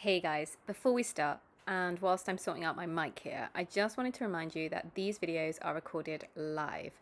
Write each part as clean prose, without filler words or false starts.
Hey guys, before we start, and whilst I'm sorting out my mic here, I just wanted to remind you that these videos are recorded live.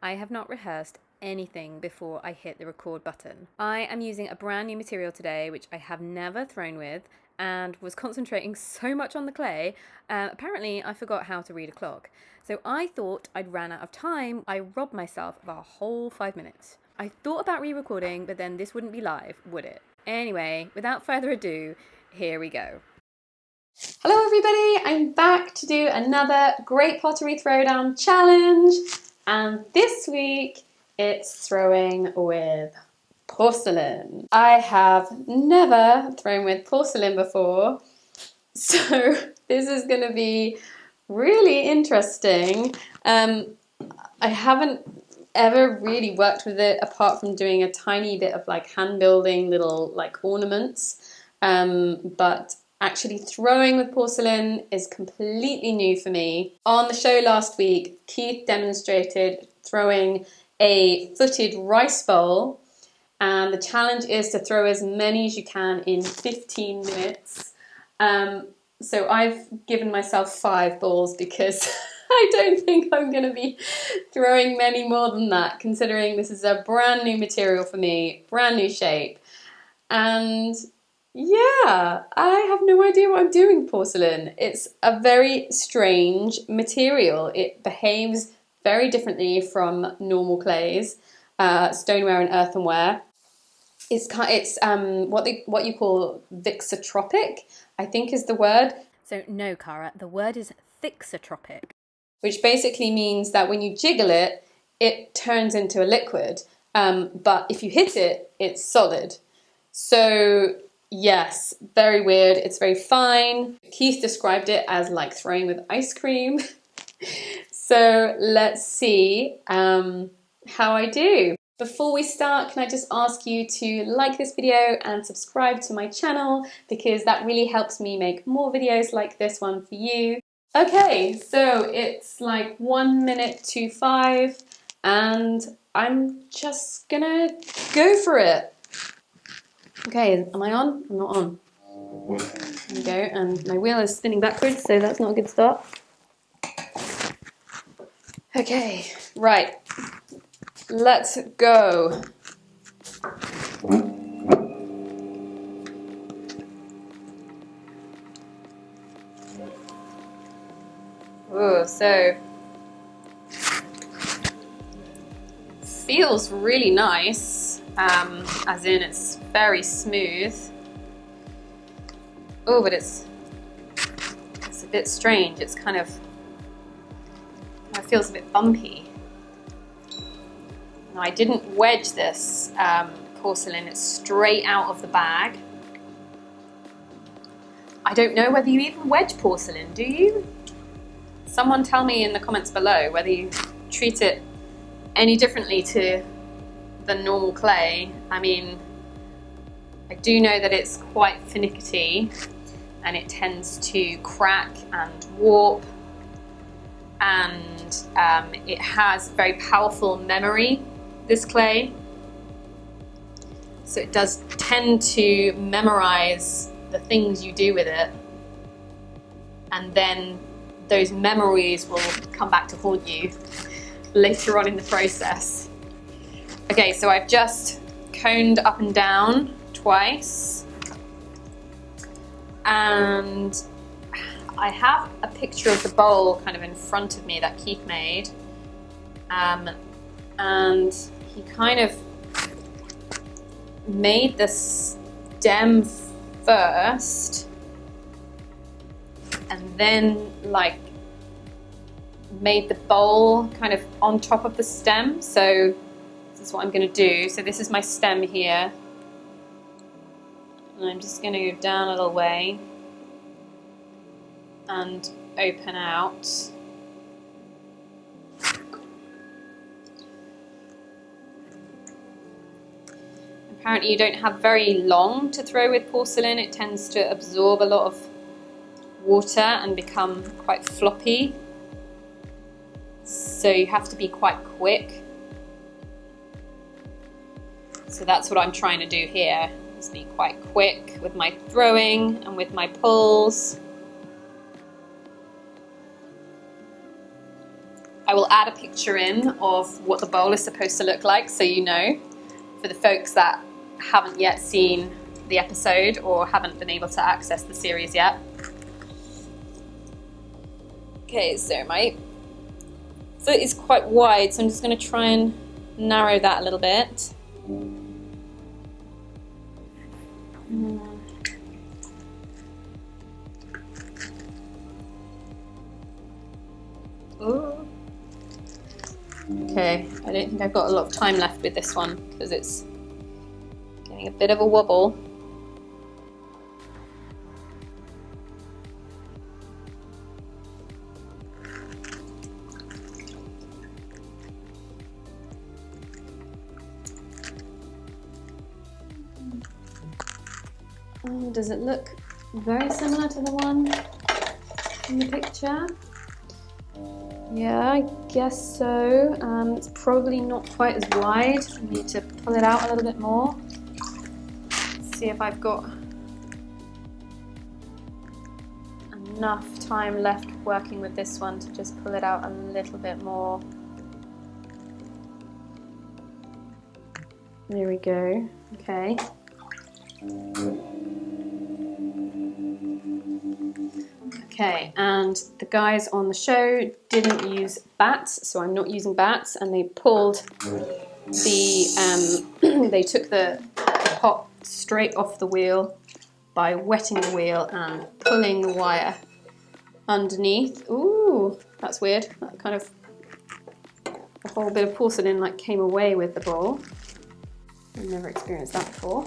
I have not rehearsed anything before I hit the record button. I am using a brand new material today, which I have never thrown with, and was concentrating so much on the clay, apparently I forgot how to read a clock. So I thought I'd ran out of time. I robbed myself of a whole 5 minutes. I thought about re-recording, but then this wouldn't be live, would it? Anyway, without further ado, here we go. Hello everybody, I'm back to do another great pottery throwdown challenge, and this week it's throwing with porcelain. I have never thrown with porcelain before, so this is going to be really interesting. I haven't ever really worked with it apart from doing a tiny bit of like hand building little like ornaments. But actually throwing with porcelain is completely new for me. On the show last week, Keith demonstrated throwing a footed rice bowl, and the challenge is to throw as many as you can in 15 minutes. So I've given myself 5 balls because I don't think I'm going to be throwing many more than that, considering this is a brand new material for me, brand new shape. And yeah, I have no idea what I'm doing with porcelain. It's a very strange material. It behaves very differently from normal clays, stoneware and earthenware. It's what you call vixotropic, I think is the word. So no, Cara, the word is thixotropic, which basically means that when you jiggle it, it turns into a liquid. But if you hit it, it's solid. So yes, very weird. It's very fine. Keith described it as like throwing with ice cream. So let's see how I do. Before we start, can I just ask you to like this video and subscribe to my channel, because that really helps me make more videos like this one for you. Okay, so it's like 1 minute to 5, and I'm just gonna go for it. Okay, am I on? I'm not on. There we go, and my wheel is spinning backwards, so that's not a good start. Okay, right, let's go. Oh, so feels really nice, as in it's very smooth. Oh, but it's a bit strange. It's kind of, it feels a bit bumpy. Now, I didn't wedge this porcelain. It's straight out of the bag. I don't know whether you even wedge porcelain, do you? Someone tell me in the comments below whether you treat it any differently to the normal clay. I mean, I do know that it's quite finicky and it tends to crack and warp, and it has very powerful memory, this clay. So it does tend to memorize the things you do with it, and then those memories will come back to haunt you later on in the process. Okay, so I've just coned up and down twice, and I have a picture of the bowl kind of in front of me that Keith made, and he kind of made the stem first and then like made the bowl kind of on top of the stem. So this is what I'm going to do. So this is my stem here, and I'm just going to go down a little way and open out. Apparently you don't have very long to throw with porcelain. It tends to absorb a lot of water and become quite floppy. So you have to be quite quick. So that's what I'm trying to do here. Just be quite quick with my throwing and with my pulls. I will add a picture in of what the bowl is supposed to look like, so you know, for the folks that haven't yet seen the episode or haven't been able to access the series yet. Okay, so my foot is quite wide, so I'm just going to try and narrow that a little bit. Ooh. Okay, I don't think I've got a lot of time left with this one because it's getting a bit of a wobble. Does it look very similar to the one in the picture? Yeah, I guess so. It's probably not quite as wide. I need to pull it out a little bit more. See if I've got enough time left working with this one to just pull it out a little bit more. There we go. Okay. Okay, and the guys on the show didn't use bats, so I'm not using bats, and they pulled the, they took the pot straight off the wheel by wetting the wheel and pulling the wire underneath. Ooh, that's weird. That kind of, a whole bit of porcelain like came away with the bowl. I've never experienced that before.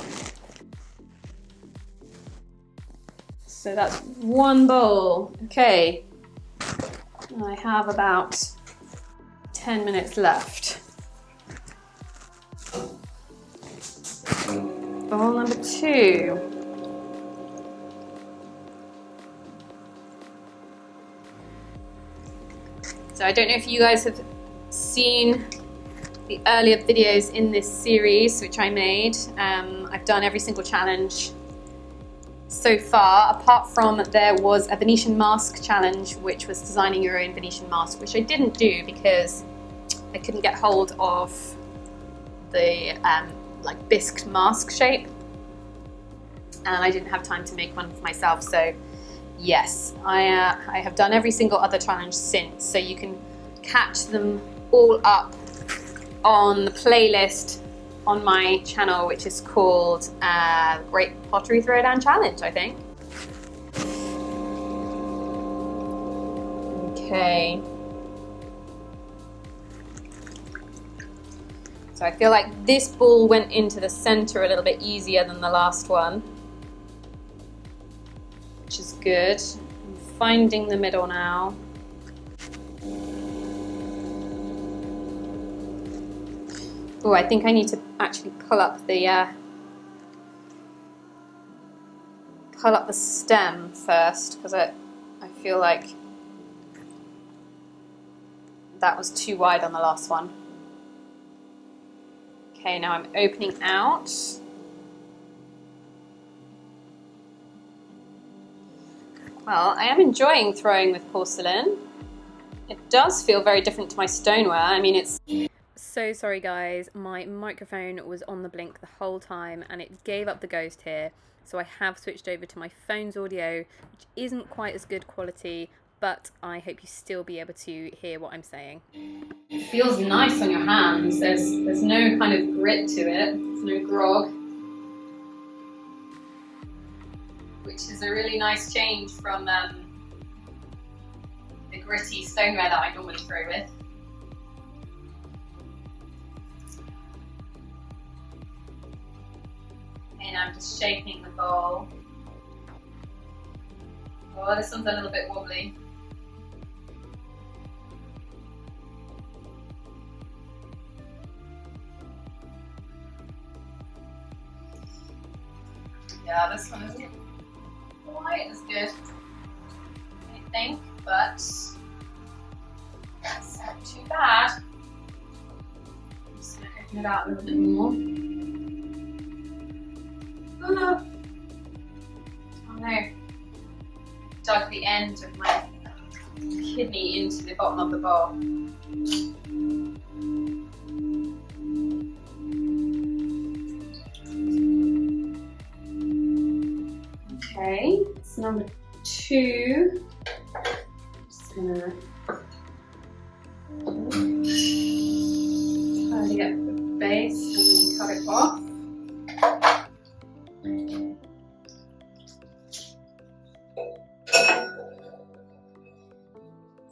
So that's one bowl. Okay, I have about 10 minutes left. Bowl number 2. So I don't know if you guys have seen the earlier videos in this series which I made. I've done every single challenge so far, apart from there was a Venetian mask challenge, which was designing your own Venetian mask, which I didn't do because I couldn't get hold of the like bisque mask shape, and I didn't have time to make one for myself. So yes, I have done every single other challenge since, so you can catch them all up on the playlist on my channel, which is called Great Pottery Throwdown Challenge, I think. Okay. So I feel like this ball went into the center a little bit easier than the last one, which is good. I'm finding the middle now. Oh, I think I need to actually pull up the stem first, because I feel like that was too wide on the last one. Okay, now I'm opening out. Well, I am enjoying throwing with porcelain. It does feel very different to my stoneware. I mean, it's... So sorry guys, my microphone was on the blink the whole time and it gave up the ghost here. So I have switched over to my phone's audio, which isn't quite as good quality, but I hope you still be able to hear what I'm saying. It feels nice on your hands. There's no kind of grit to it. There's no grog, which is a really nice change from the gritty stoneware that I normally throw with. And I'm just shaping the bowl. Oh, this one's a little bit wobbly. Yeah, this one isn't quite as good, I think, but that's not too bad. I'm just going to open it out a little bit more. Oh no. Dug the end of my kidney into the bottom of the bowl. Okay, it's number 2. Just gonna try to get the base and then cut it off.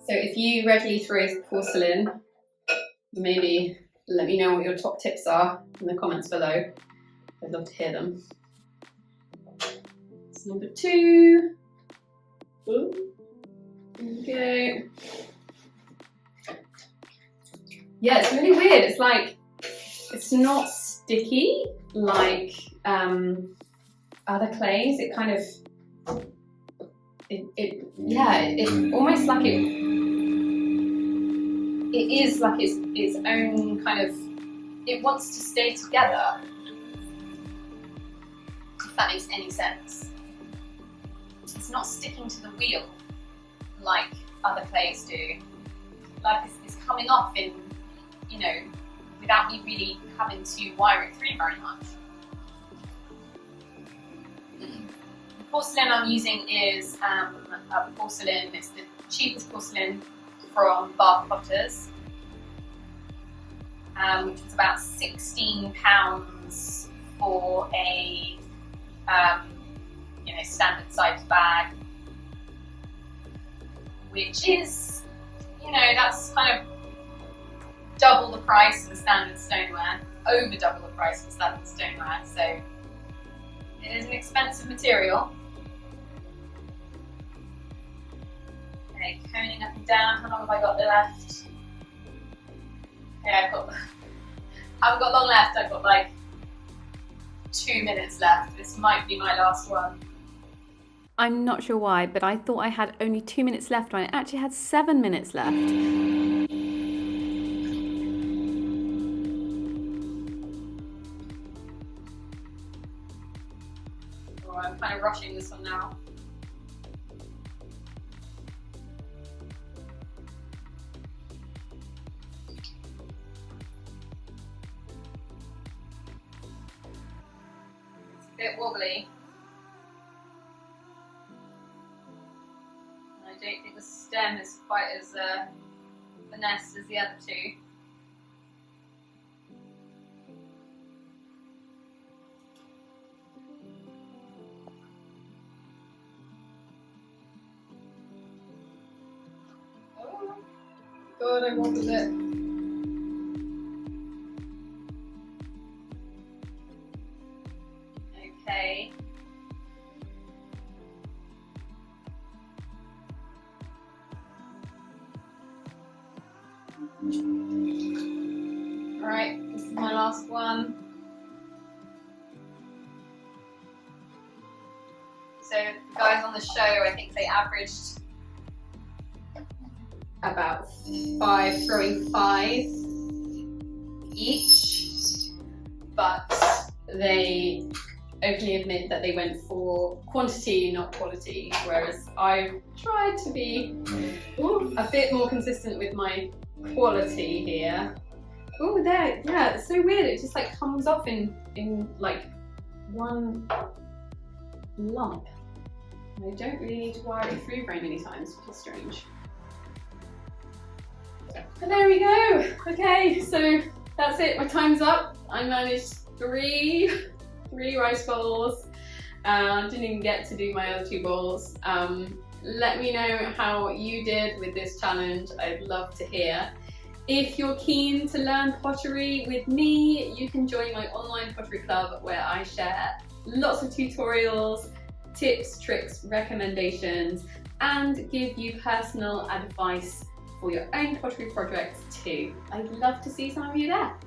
So if you regularly throw porcelain, maybe let me know what your top tips are in the comments below. I'd love to hear them. It's number 2. Ooh. Okay. Yeah, it's really weird. It's like, it's not sticky like other clays. It kind of, it almost like it is like its own kind of, it wants to stay together, if that makes any sense. It's not sticking to the wheel like other clays do. Like it's coming off in, you know, without me really having to wire it through very much. The porcelain I'm using is a porcelain, it's the cheapest porcelain from Bath Potters, which was about £16 for a you know, standard size bag, which is, you know, that's kind of double the price of the standard stoneware, over double the price of the standard stoneware, so it is an expensive material. Okay, coning up and down. How long have I got left? Okay, I haven't got long left. I've got like 2 minutes left. This might be my last one. I'm not sure why, but I thought I had only 2 minutes left when I actually had 7 minutes left. Oh, I'm kind of rushing this one now. A bit wobbly. And I don't think the stem is quite as finessed as the other two. Oh, God, I wobbled it. Okay. Alright, this is my last one. So the guys on the show, I think they averaged about throwing 5 each, but they openly admit that they went for quantity, not quality, whereas I've tried to be a bit more consistent with my quality here. Oh, there, yeah, it's so weird. It just like comes off in like one lump. And I don't really need to wire it through very many times, which is strange. But there we go. Okay, so that's it. My time's up. I managed 3 rice bowls. Didn't even get to do my other 2 bowls. Let me know how you did with this challenge. I'd love to hear. If you're keen to learn pottery with me, you can join my online pottery club where I share lots of tutorials, tips, tricks, recommendations, and give you personal advice for your own pottery projects too. I'd love to see some of you there.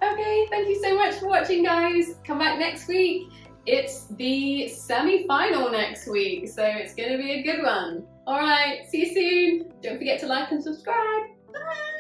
Okay, thank you so much for watching, guys. Come back next week. It's the semi-final next week, so it's going to be a good one. All right, see you soon. Don't forget to like and subscribe. Bye.